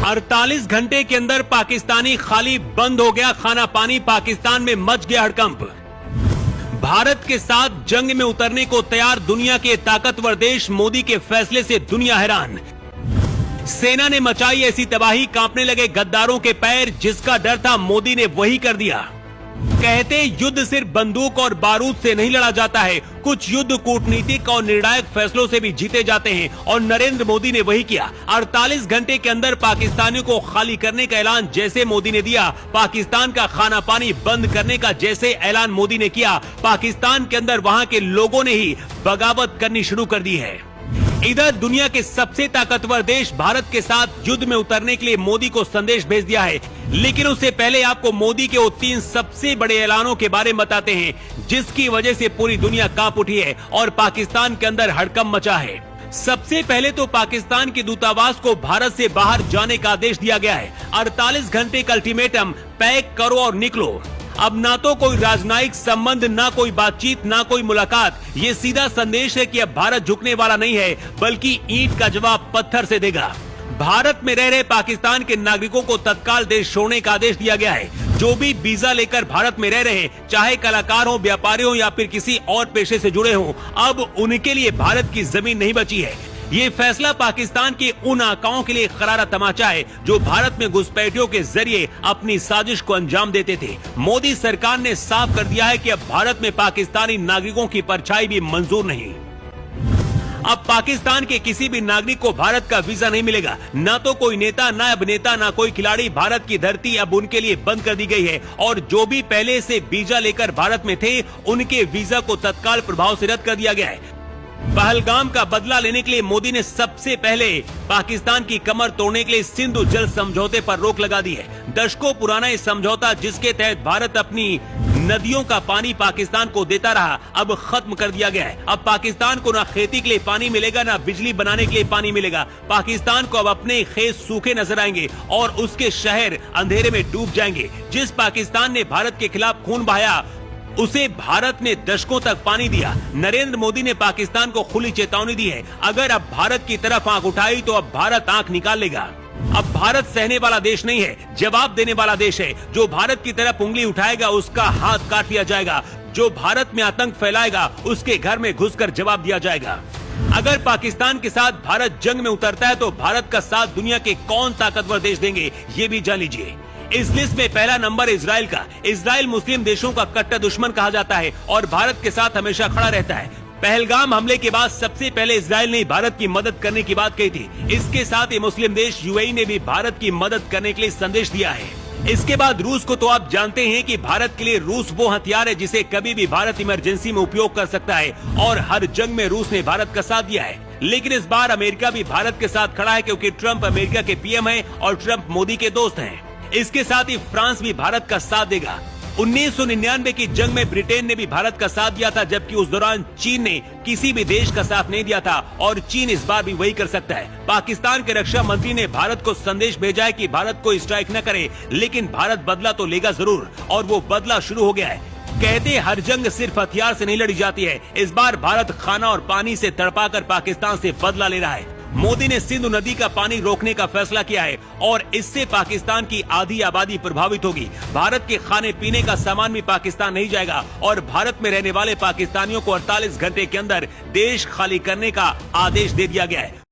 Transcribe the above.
48 घंटे के अंदर पाकिस्तानी खाली बंद हो गया खाना पानी। पाकिस्तान में मच गया हड़कंप। भारत के साथ जंग में उतरने को तैयार दुनिया के ताकतवर देश। मोदी के फैसले से दुनिया हैरान। सेना ने मचाई ऐसी तबाही, कांपने लगे गद्दारों के पैर। जिसका डर था मोदी ने वही कर दिया। कहते युद्ध सिर्फ बंदूक और बारूद से नहीं लड़ा जाता है, कुछ युद्ध कूटनीतिक और निर्णायक फैसलों से भी जीते जाते हैं, और नरेंद्र मोदी ने वही किया। 48 घंटे के अंदर पाकिस्तानियों को खाली करने का ऐलान जैसे मोदी ने दिया, पाकिस्तान का खाना पानी बंद करने का जैसे ऐलान मोदी ने किया, पाकिस्तान के अंदर वहां के लोगों ने ही बगावत करनी शुरू कर दी है। इधर दुनिया के सबसे ताकतवर देश भारत के साथ युद्ध में उतरने के लिए मोदी को संदेश भेज दिया है। लेकिन उससे पहले आपको मोदी के वो 3 सबसे बड़े ऐलानों के बारे में बताते हैं, जिसकी वजह से पूरी दुनिया कांप उठी है और पाकिस्तान के अंदर हड़कंप मचा है। सबसे पहले तो पाकिस्तान के दूतावास को भारत से बाहर जाने का आदेश दिया गया है। 48 घंटे का अल्टीमेटम, पैक करो और निकलो। अब ना तो कोई राजनयिक संबंध, ना कोई बातचीत, ना कोई मुलाकात। ये सीधा संदेश है कि अब भारत झुकने वाला नहीं है, बल्कि ईंट का जवाब पत्थर से देगा। भारत में रह रहे पाकिस्तान के नागरिकों को तत्काल देश छोड़ने का आदेश दिया गया है। जो भी वीजा लेकर भारत में रह रहे हैं, चाहे कलाकार हो, व्यापारी हो या फिर किसी और पेशे से जुड़े हों, अब उनके लिए भारत की जमीन नहीं बची है। ये फैसला पाकिस्तान के उन आकाओं के लिए करारा तमाचा है जो भारत में घुसपैठियों के जरिए अपनी साजिश को अंजाम देते थे। मोदी सरकार ने साफ कर दिया है कि अब भारत में पाकिस्तानी नागरिकों की परछाई भी मंजूर नहीं। अब पाकिस्तान के किसी भी नागरिक को भारत का वीजा नहीं मिलेगा। ना तो कोई नेता, ना अभिनेता, ना कोई खिलाड़ी। भारत की धरती अब उनके लिए बंद कर दी गई है, और जो भी पहले से वीजा लेकर भारत में थे, उनके वीजा को तत्काल प्रभाव से रद्द कर दिया गया है। पहलगाम का बदला लेने के लिए मोदी ने सबसे पहले पाकिस्तान की कमर तोड़ने के लिए सिंधु जल समझौते पर रोक लगा दी है। दशकों पुराना ये समझौता, जिसके तहत भारत अपनी नदियों का पानी पाकिस्तान को देता रहा, अब खत्म कर दिया गया है। अब पाकिस्तान को ना खेती के लिए पानी मिलेगा, ना बिजली बनाने के लिए पानी मिलेगा। पाकिस्तान को अब अपने खेत सूखे नजर आएंगे और उसके शहर अंधेरे में डूब जाएंगे। जिस पाकिस्तान ने भारत के खिलाफ खून बहाया, उसे भारत ने दशकों तक पानी दिया। नरेंद्र मोदी ने पाकिस्तान को खुली चेतावनी दी है, अगर अब भारत की तरफ आंख उठाई तो अब भारत आंख निकाल लेगा। अब भारत सहने वाला देश नहीं है, जवाब देने वाला देश है। जो भारत की तरफ उंगली उठाएगा, उसका हाथ काट लिया जाएगा। जो भारत में आतंक फैलाएगा, उसके घर में घुसकर जवाब दिया जाएगा। अगर पाकिस्तान के साथ भारत जंग में उतरता है, तो भारत का साथ दुनिया के कौन ताकतवर देश देंगे, ये भी जान लीजिए। इस लिस्ट में पहला नंबर इजराइल का। इजराइल मुस्लिम देशों का कट्टर दुश्मन कहा जाता है और भारत के साथ हमेशा खड़ा रहता है। पहलगाम हमले के बाद सबसे पहले इजराइल ने भारत की मदद करने की बात कही थी। इसके साथ ही मुस्लिम देश यूएई ने भी भारत की मदद करने के लिए संदेश दिया है। इसके बाद रूस को तो आप जानते हैं कि भारत के लिए रूस वो हथियार है जिसे कभी भी भारत इमरजेंसी में उपयोग कर सकता है, और हर जंग में रूस ने भारत का साथ दिया है। लेकिन इस बार अमेरिका भी भारत के साथ खड़ा है, क्योंकि ट्रंप अमेरिका के पीएम है और ट्रंप मोदी के दोस्त हैं। इसके साथ ही फ्रांस भी भारत का साथ देगा। 1999 की जंग में ब्रिटेन ने भी भारत का साथ दिया था, जबकि उस दौरान चीन ने किसी भी देश का साथ नहीं दिया था, और चीन इस बार भी वही कर सकता है। पाकिस्तान के रक्षा मंत्री ने भारत को संदेश भेजा है कि भारत को स्ट्राइक न करे, लेकिन भारत बदला तो लेगा जरूर, और वो बदला शुरू हो गया है। कहते हर जंग सिर्फ हथियार से नहीं लड़ी जाती है। इस बार भारत खाना और पानी से तड़पाकर पाकिस्तान से बदला ले रहा है। मोदी ने सिंधु नदी का पानी रोकने का फैसला किया है, और इससे पाकिस्तान की आधी आबादी प्रभावित होगी। भारत के खाने पीने का सामान भी पाकिस्तान नहीं जाएगा, और भारत में रहने वाले पाकिस्तानियों को 48 घंटे के अंदर देश खाली करने का आदेश दे दिया गया है।